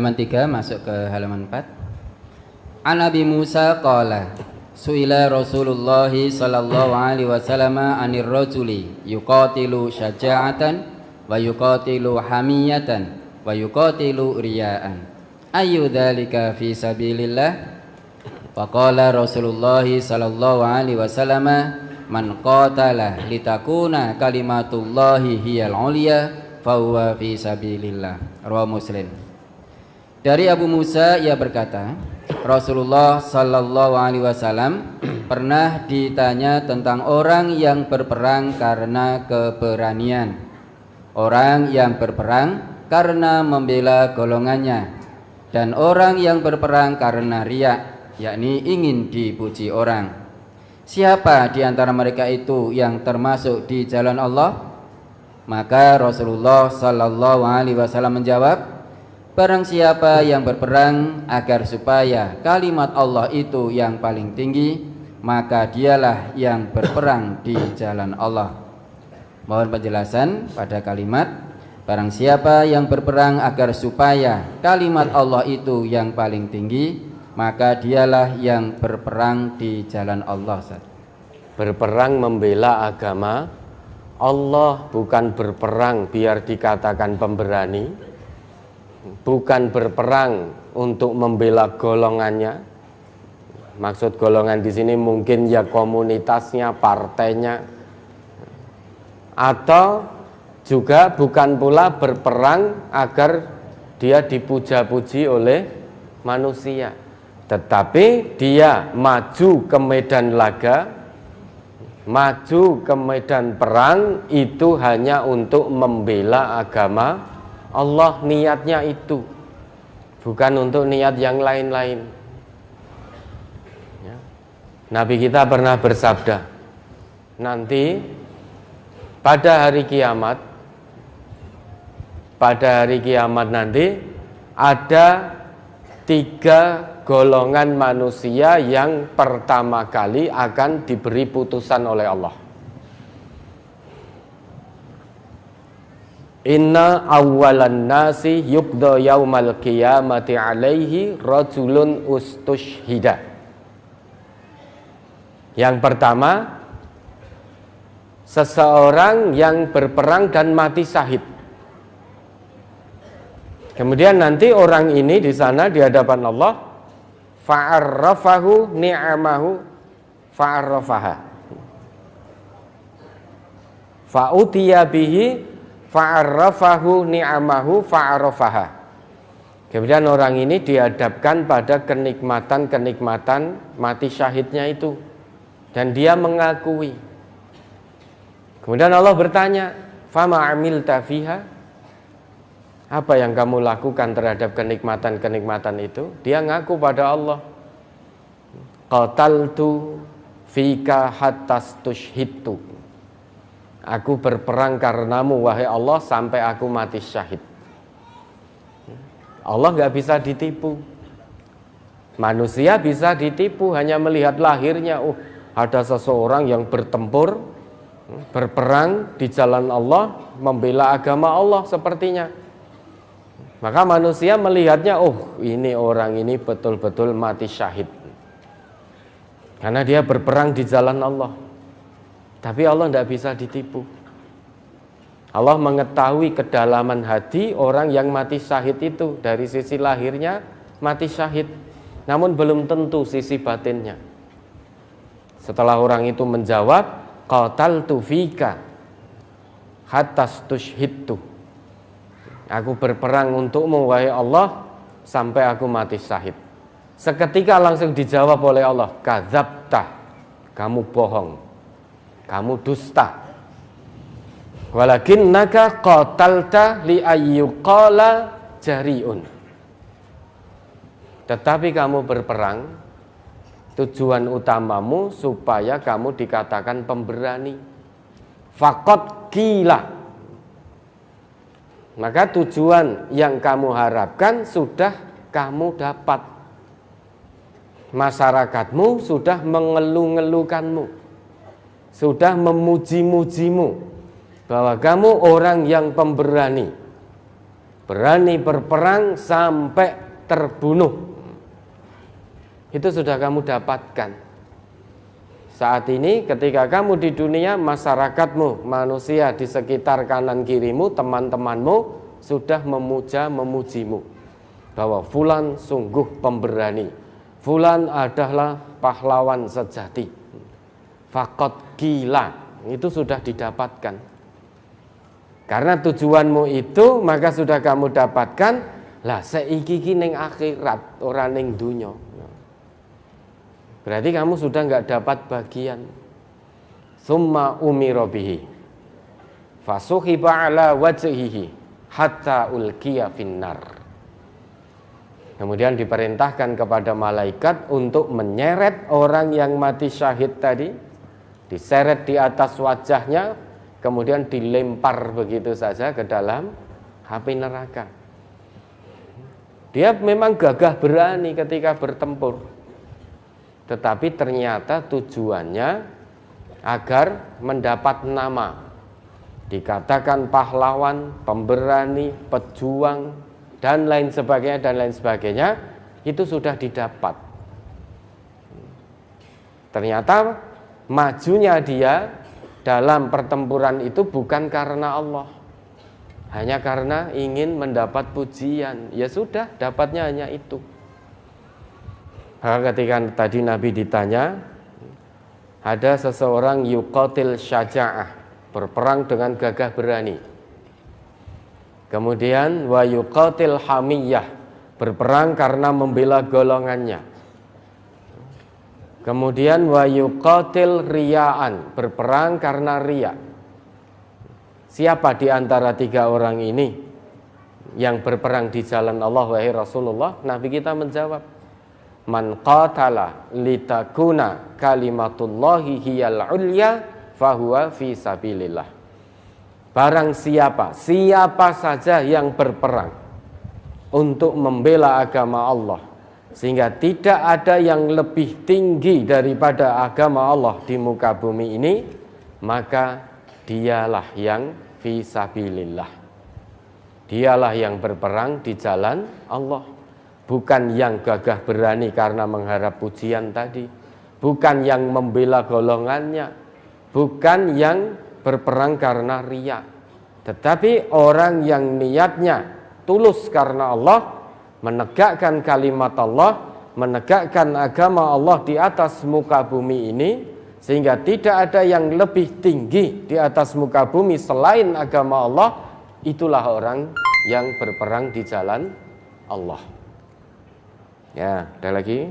halaman 3 masuk ke halaman 4. An Nabi Musa qala su'ila Rasulullah sallallahu alaihi wasallam anir rajuli yuqatilu syaja'atan wa yuqatilu hamiyatan wa yuqatilu riya'an ayu dzalika fi sabilillah. Wa qala Rasulullah sallallahu alaihi wasallam man qatala litakuna kalimatullahi hiyal ulya fa huwa fi sabilillah. Rawahu Muslim. Dari Abu Musa ia berkata, Rasulullah sallallahu alaihi wasallam pernah ditanya tentang orang yang berperang karena keberanian, orang yang berperang karena membela golongannya, dan orang yang berperang karena riya, yakni ingin dipuji orang. Siapa di antara mereka itu yang termasuk di jalan Allah? Maka Rasulullah sallallahu alaihi wasallam menjawab, barang siapa yang berperang agar supaya kalimat Allah itu yang paling tinggi, maka dialah yang berperang di jalan Allah. Mohon penjelasan pada kalimat barang siapa yang berperang agar supaya kalimat Allah itu yang paling tinggi, maka dialah yang berperang di jalan Allah. Berperang membela agama Allah, bukan berperang biar dikatakan pemberani, bukan berperang untuk membela golongannya. Maksud golongan di sini mungkin ya komunitasnya, partainya, atau juga bukan pula berperang agar dia dipuja-puji oleh manusia, tetapi dia maju ke medan laga, maju ke medan perang itu hanya untuk membela agama Allah. Niatnya itu bukan untuk niat yang lain-lain ya. Nabi kita pernah bersabda, nanti pada hari kiamat nanti ada 3 golongan manusia yang pertama kali akan diberi putusan oleh Allah. Inna awwalan nasi yuqda yaumal qiyamati alaihi rajulun ustushhida. Yang pertama, seseorang yang berperang dan mati syahid. Kemudian nanti orang ini di sana di hadapan Allah, fa'arrafahu ni'amahu fa'arrafaha, fa'utiya bihi fa'arrafahu ni'amahu fa'arrafaha. Kemudian orang ini dihadapkan pada kenikmatan-kenikmatan mati syahidnya itu, dan dia mengakui. Kemudian Allah bertanya, fama amilta fiha, apa yang kamu lakukan terhadap kenikmatan-kenikmatan itu? Dia ngaku pada Allah, qataltu fika hattastushhidtu, aku berperang karenamu wahai Allah sampai aku mati syahid. Allah nggak bisa ditipu. Manusia bisa ditipu hanya melihat lahirnya. Oh, ada seseorang yang bertempur, berperang di jalan Allah, membela agama Allah sepertinya. Maka manusia melihatnya, oh ini orang ini betul-betul mati syahid karena dia berperang di jalan Allah. Tapi Allah tidak bisa ditipu. Allah mengetahui kedalaman hati orang yang mati syahid itu. Dari sisi lahirnya mati syahid, namun belum tentu sisi batinnya. Setelah orang itu menjawab, qataltu fika hattastushhidtu, aku berperang untukmu wahai Allah sampai aku mati syahid. Seketika langsung dijawab oleh Allah, kadzabta, kamu bohong, kamu dusta. Walakinnaka qatalta li ayyuqala jari'un, tetapi kamu berperang, tujuan utamamu supaya kamu dikatakan pemberani. Faqad qila, maka tujuan yang kamu harapkan sudah kamu dapat. Masyarakatmu sudah mengeluh-ngeluhkanmu, sudah memuji-mujimu bahwa kamu orang yang pemberani, berani berperang sampai terbunuh. Itu sudah kamu dapatkan. Saat ini ketika kamu di dunia, masyarakatmu, manusia di sekitar kanan kirimu, teman-temanmu sudah memuja memujimu bahwa fulan sungguh pemberani, fulan adalah pahlawan sejati. Faqad gila, itu sudah didapatkan. Karena tujuanmu itu, maka sudah kamu dapatkan. Lah seiki ning akhirat, ora ning dunya. Berarti kamu sudah nggak dapat bagian. Summa umira bihi fasuhiba ala wajhihi hatta ulqiya finnar. Kemudian diperintahkan kepada malaikat untuk menyeret orang yang mati syahid tadi, diseret di atas wajahnya, kemudian dilempar begitu saja ke dalam api neraka. Dia memang gagah berani ketika bertempur, tetapi ternyata tujuannya agar mendapat nama, dikatakan pahlawan, pemberani, pejuang, dan lain sebagainya, itu sudah didapat. Ternyata majunya dia dalam pertempuran itu bukan karena Allah, hanya karena ingin mendapat pujian. Ya sudah, dapatnya hanya itu. Ketika tadi Nabi ditanya, ada seseorang yuqatil syaja'ah, berperang dengan gagah berani. Kemudian wa yuqatil hamiyah, berperang karena membela golongannya. Kemudian wa yuqatil riya'an, berperang karena riya. Siapa di antara tiga orang ini yang berperang di jalan Allah, wahai Rasulullah? Nabi kita menjawab, man qatala litakuna kalimatullahi hiyal ulya fahuwa fi sabilillah. Barang siapa saja yang berperang untuk membela agama Allah, sehingga tidak ada yang lebih tinggi daripada agama Allah di muka bumi ini, maka dialah yang fi sabilillah. Dialah yang berperang di jalan Allah. Bukan yang gagah berani karena mengharap pujian tadi, bukan yang membela golongannya, bukan yang berperang karena riya, tetapi orang yang niatnya tulus karena Allah, menegakkan kalimat Allah, menegakkan agama Allah di atas muka bumi ini, sehingga tidak ada yang lebih tinggi di atas muka bumi selain agama Allah. Itulah orang yang berperang di jalan Allah. Ya, ada lagi?